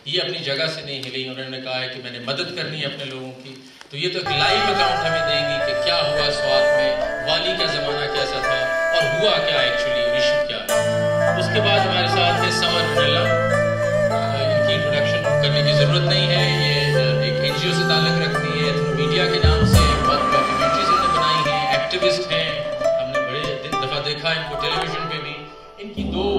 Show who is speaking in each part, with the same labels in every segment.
Speaker 1: یہ اپنی جگہ سے نہیں ہلی. انہوں نے کہا ہے کہ میں نے مدد کرنی ہے اپنے لوگوں کی. تو یہ تو ایک لائیو اکاؤنٹ ہمیں دیں گی کہ کیا ہوا سوات میں, والی کا زمانہ کیسا تھا اور ہوا کیا ایکچولی, ایشو کیا ہے. اس کے بعد ہمارے ساتھ ہے سمر منیلا. ان کی انٹروڈکشن کرنے کی ضرورت نہیں ہے. یہ ایک این جی او سے تعلق رکھتی ہے, میڈیا کے نام سے بہت ڈاکیومنٹریز انہوں نے بنائی ہیں, ایکٹیوسٹ ہیں. ہم نے بڑے دفعہ دیکھا ان کو ٹیلی ویژن پہ بھی. ان کی 2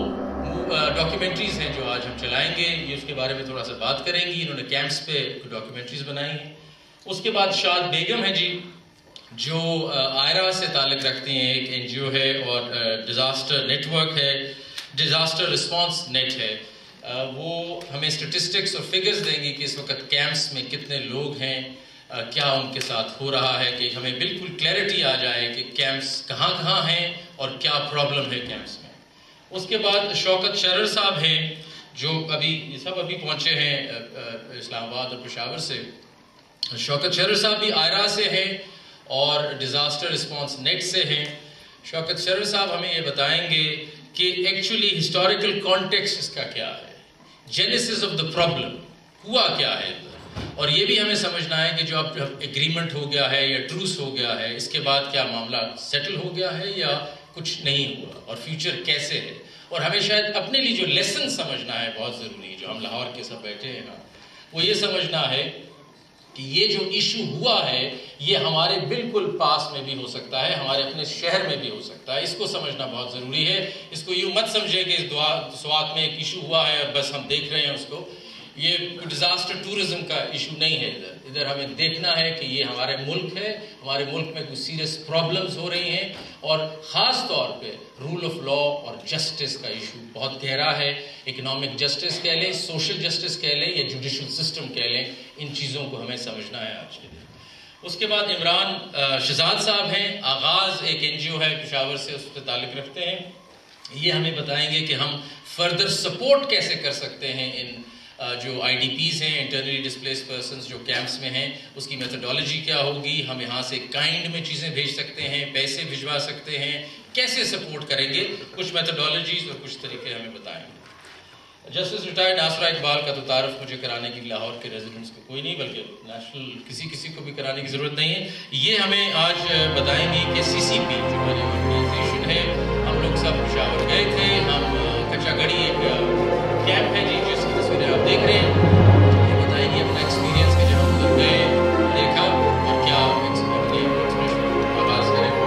Speaker 1: ڈاکیومنٹریز ہیں جو آج ہم چلائیں گے, یہ اس کے بارے میں تھوڑا سا بات کریں گی. انہوں نے کیمپس پہ ڈاکیومنٹریز بنائی ہیں. اس کے بعد شاد بیگم ہے جی, جو آئرا سے تعلق رکھتی ہیں, ایک این جی او ہے اور ڈیزاسٹر نیٹ ورک ہے, ڈیزاسٹر رسپانس نیٹ ہے. وہ ہمیں اسٹیٹسٹکس اور فگرز دیں گی کہ اس وقت کیمپس میں کتنے لوگ ہیں, کیا ان کے ساتھ ہو رہا ہے, کہ ہمیں بالکل کلیئرٹی آ جائے کہ کیمپس کہاں کہاں ہیں اور کیا پرابلم ہے کیمپس میں. اس کے بعد شوکت شرر صاحب ہیں, جو یہ سب ابھی پہنچے ہیں اسلام آباد اور پشاور سے. شوکت شرر صاحب بھی آئرا سے ہیں اور ڈیزاسٹر رسپانس نیٹ سے ہیں. شوکت شرر صاحب ہمیں یہ بتائیں گے کہ ایکچولی ہسٹوریکل کانٹیکسٹ اس کا کیا ہے, جینیسس آف دا پرابلم, ہوا کیا ہے. اور یہ بھی ہمیں سمجھنا ہے کہ جو اب ایگریمنٹ ہو گیا ہے یا ٹروس ہو گیا ہے, اس کے بعد کیا معاملہ سیٹل ہو گیا ہے یا کچھ نہیں ہوا, اور فیوچر کیسے ہے. اور ہمیں شاید اپنے لیے جو لیسن سمجھنا ہے بہت ضروری ہے, جو ہم لاہور کے سب بیٹھے ہیں نا, وہ یہ سمجھنا ہے کہ یہ جو ایشو ہوا ہے یہ ہمارے بالکل پاس میں بھی ہو سکتا ہے, ہمارے اپنے شہر میں بھی ہو سکتا ہے. اس کو سمجھنا بہت ضروری ہے. اس کو یوں مت سمجھیں کہ اس سوات میں ایک ایشو ہوا ہے اور بس ہم دیکھ رہے ہیں اس کو. یہ ڈیزاسٹر ٹورزم کا ایشو نہیں ہے. ادھر ہمیں دیکھنا ہے کہ یہ ہمارے ملک ہے, ہمارے ملک میں کچھ سیریس پرابلمز ہو رہی ہیں, اور خاص طور پہ رول آف لا اور جسٹس کا ایشو بہت گہرا ہے. اکنامک جسٹس کہہ لیں, سوشل جسٹس کہہ لیں, یا جوڈیشل سسٹم کہہ لیں, ان چیزوں کو ہمیں سمجھنا ہے آج کے دن. اس کے بعد عمران شہزاد صاحب ہیں, آغاز ایک این جی او ہے پشاور سے, اس سے تعلق رکھتے ہیں. یہ ہمیں بتائیں گے کہ ہم فردر سپورٹ کیسے کر سکتے ہیں ان جو آئی ڈی پیز ہیں, انٹرنلی ڈسپلیس پرسنز جو کیمپس میں ہیں, اس کی میتھڈالوجی کیا ہوگی. ہم یہاں سے کائنڈ میں چیزیں بھیج سکتے ہیں, پیسے بھجوا سکتے ہیں, کیسے سپورٹ کریں گے. کچھ میتھڈالوجیز اور کچھ طریقے ہمیں بتائیں گے. جسٹس ریٹائرڈ ناصرہ اقبال کا تو تعارف مجھے کرانے کی لاہور کے ریزیڈنٹس کو کوئی نہیں, بلکہ نیشنل کسی کو بھی کرانے کی ضرورت نہیں ہے. یہ ہمیں آج بتائیں گی کہ سی سی پی جو ہماری آرگنائزیشن ہے, ہم لوگ سب پشاور گئے تھے. ہم کچا گڑی ایک کیمپ ہے جی, جس کی تصویریں آپ دیکھ رہے ہیں. یہ بتائیں گے اپنا ایکسپیرینس کہ جب ہم ادھر گئے, دیکھا, اور کیا اپنی ایکسپریشن آغاز کریں.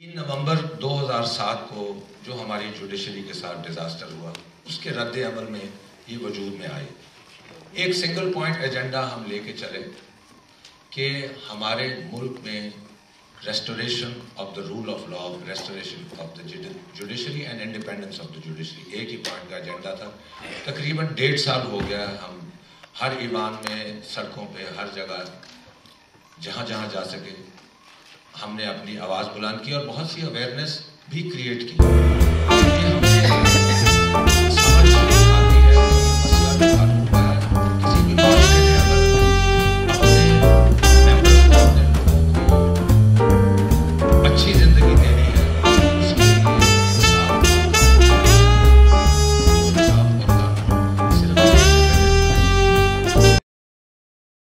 Speaker 1: ایک
Speaker 2: نومبر 2007 کو جو ہماری جوڈیشری کے ساتھ ڈیزاسٹر ہوا, اس کے رد عمل میں یہ وجود میں آئی. ایک سنگل پوائنٹ ایجنڈا ہم لے کے چلے کہ ہمارے ملک میں restoration of the rule of law, restoration of the judiciary and independence of the judiciary. ایک ہی پوائنٹ کا ایجنڈا تھا. تقریباً 1.5 سال ہو گیا ہم ہر ایوان میں, سڑکوں پہ, ہر جگہ جہاں جہاں جا سکے ہم نے اپنی آواز بلند کی اور بہت سی اویئرنیس بھی کریٹ کی.